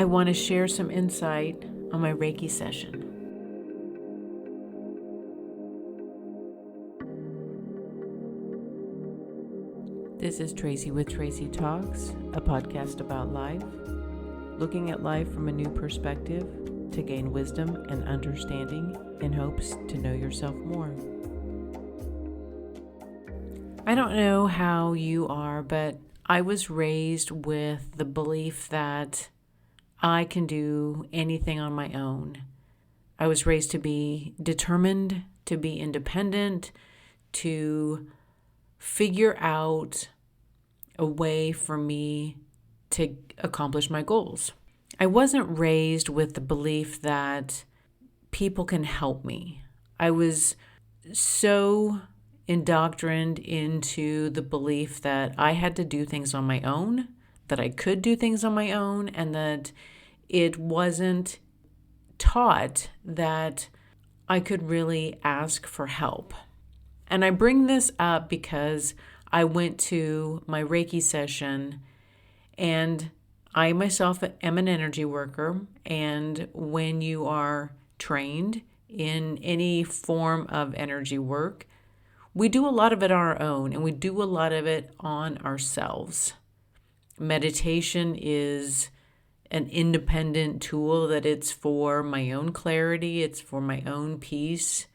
I want to share some insight on my Reiki session. This is Tracy with Tracy Talks, a podcast about life, looking at life from a new perspective to gain wisdom and understanding in hopes to know yourself more. I don't know how you are, but I was raised with the belief that I can do anything on my own. I was raised to be determined, to be independent, to figure out a way for me to accomplish my goals. I wasn't raised with the belief that people can help me. I was so indoctrinated into the belief that I had to do things on my own, that I could do things on my own, and that it wasn't taught that I could really ask for help. And I bring this up because I went to my Reiki session, and I myself am an energy worker. And when you are trained in any form of energy work, we do a lot of it on our own, and we do a lot of it on ourselves. Meditation is an independent tool that it's for my own clarity, it's for my own peace.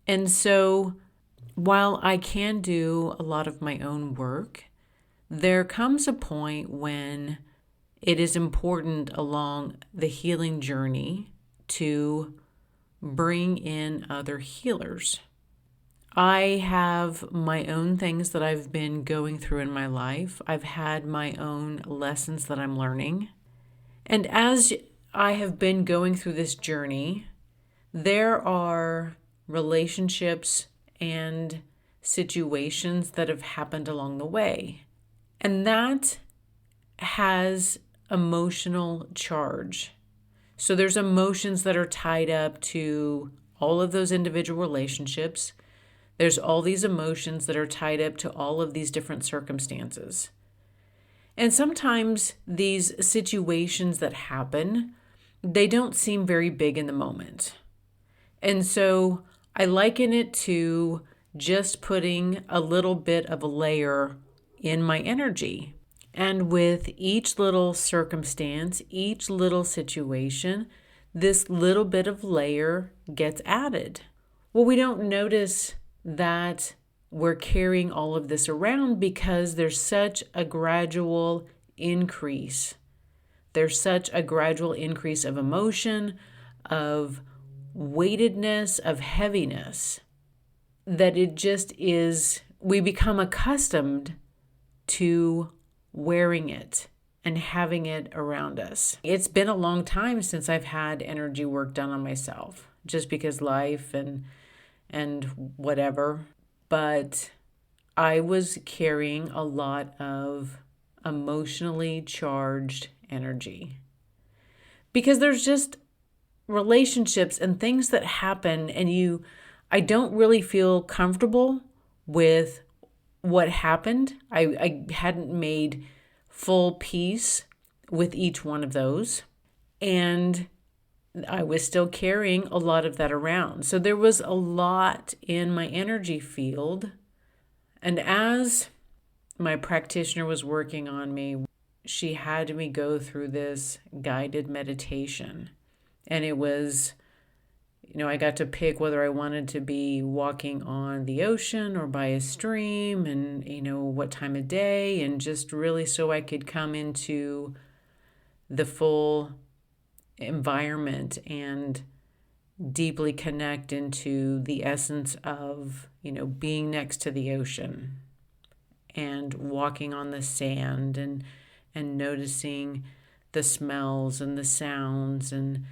And so while I can do a lot of my own work, there comes a point when it is important along the healing journey to bring in other healers. I have my own things that I've been going through in my life. I've had my own lessons that I'm learning. And as I have been going through this journey, there are relationships and situations that have happened along the way. And that has emotional charge. So there's emotions that are tied up to all of those individual relationships. There's all these emotions that are tied up to all of these different circumstances. And sometimes these situations that happen, they don't seem very big in the moment. And so I liken it to just putting a little bit of a layer in my energy. And with each little circumstance, each little situation, this little bit of layer gets added. Well, we don't notice that we're carrying all of this around because there's such a gradual increase. There's such a gradual increase of emotion, of weightedness, of heaviness, that it just is, we become accustomed to wearing it and having it around us. It's been a long time since I've had energy work done on myself, just because life and whatever. But I was carrying a lot of emotionally charged energy. Because there's just relationships and things that happen, and I don't really feel comfortable with what happened. I hadn't made full peace with each one of those. And I was still carrying a lot of that around. So there was a lot in my energy field. And as my practitioner was working on me, she had me go through this guided meditation. And it was, I got to pick whether I wanted to be walking on the ocean or by a stream, and, what time of day, and just really so I could come into the full environment and deeply connect into the essence of, being next to the ocean and walking on the sand and noticing the smells and the sounds and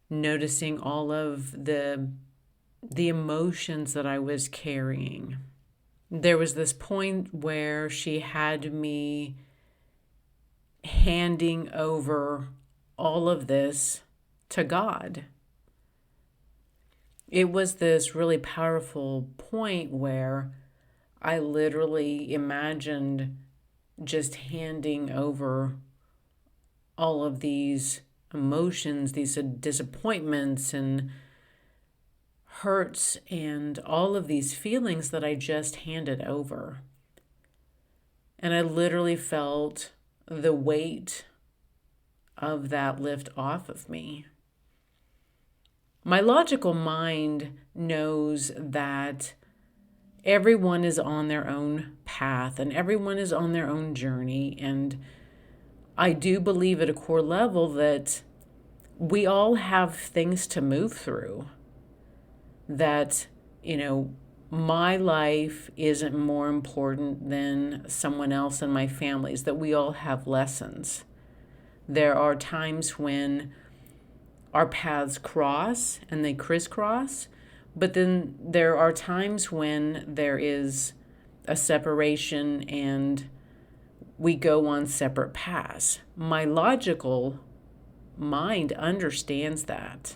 noticing all of the emotions that I was carrying. There was this point where she had me handing over all of this to God. It was this really powerful point where I literally imagined just handing over all of these emotions, these disappointments and hurts and all of these feelings that I just handed over. And I literally felt the weight of that lift off of me. My logical mind knows that everyone is on their own path and everyone is on their own journey. And I do believe at a core level that we all have things to move through. That, my life isn't more important than someone else in my family's, that we all have lessons. There are times when our paths cross and they crisscross, but then there are times when there is a separation and we go on separate paths. My logical mind understands that.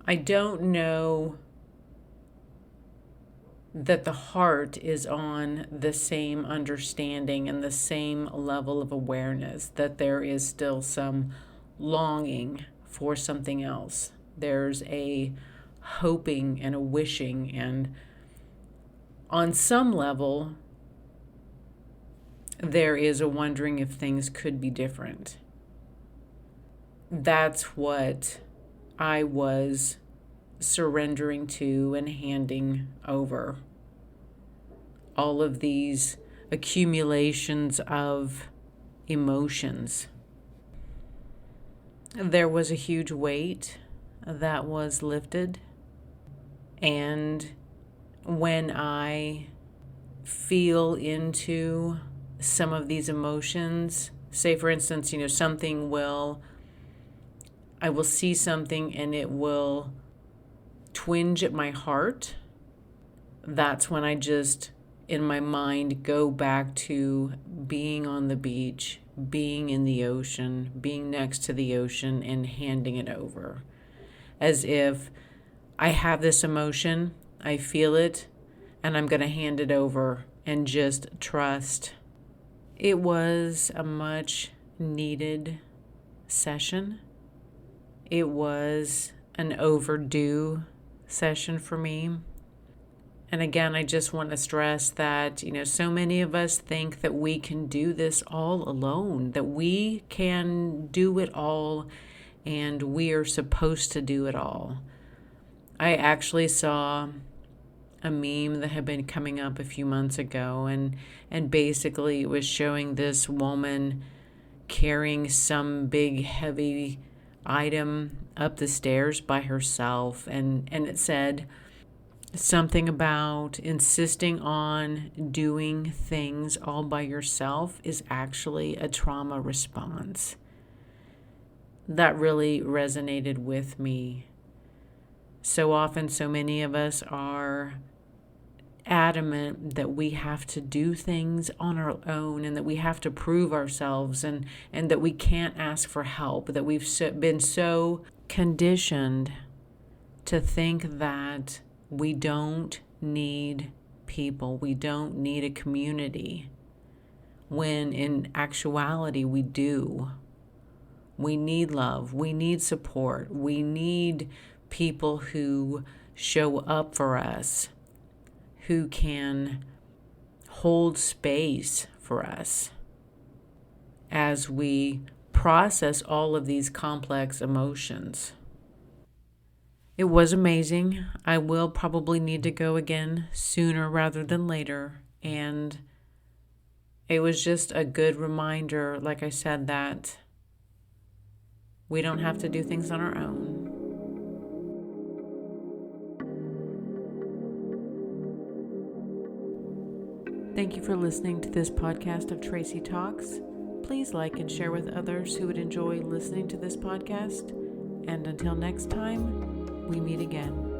I don't know that the heart is on the same understanding and the same level of awareness, that there is still some longing for something else. There's a hoping and a wishing, and on some level, there is a wondering if things could be different. That's what I was surrendering to and handing over. All of these accumulations of emotions. There was a huge weight that was lifted. And when I feel into some of these emotions, say for instance, I will see something and it will twinge at my heart. That's when I just, in my mind, go back to being on the beach, being in the ocean, being next to the ocean, and handing it over. As if I have this emotion, I feel it, and I'm going to hand it over and just trust. It was a much needed session. It was an overdue session for me. And again, I just want to stress that, so many of us think that we can do this all alone, that we can do it all and we are supposed to do it all. I actually saw a meme that had been coming up a few months ago, and basically it was showing this woman carrying some big heavy item up the stairs by herself, and it said something about insisting on doing things all by yourself is actually a trauma response. That really resonated with me. So often, so many of us are adamant that we have to do things on our own and that we have to prove ourselves and that we can't ask for help, that we've been so conditioned to think that we don't need people, we don't need a community, when in actuality we do. We need love, we need support, we need people who show up for us, who can hold space for us as we process all of these complex emotions. It was amazing. I will probably need to go again sooner rather than later. And it was just a good reminder, like I said, that we don't have to do things on our own. Thank you for listening to this podcast of Tracy Talks. Please like and share with others who would enjoy listening to this podcast. And until next time, we meet again.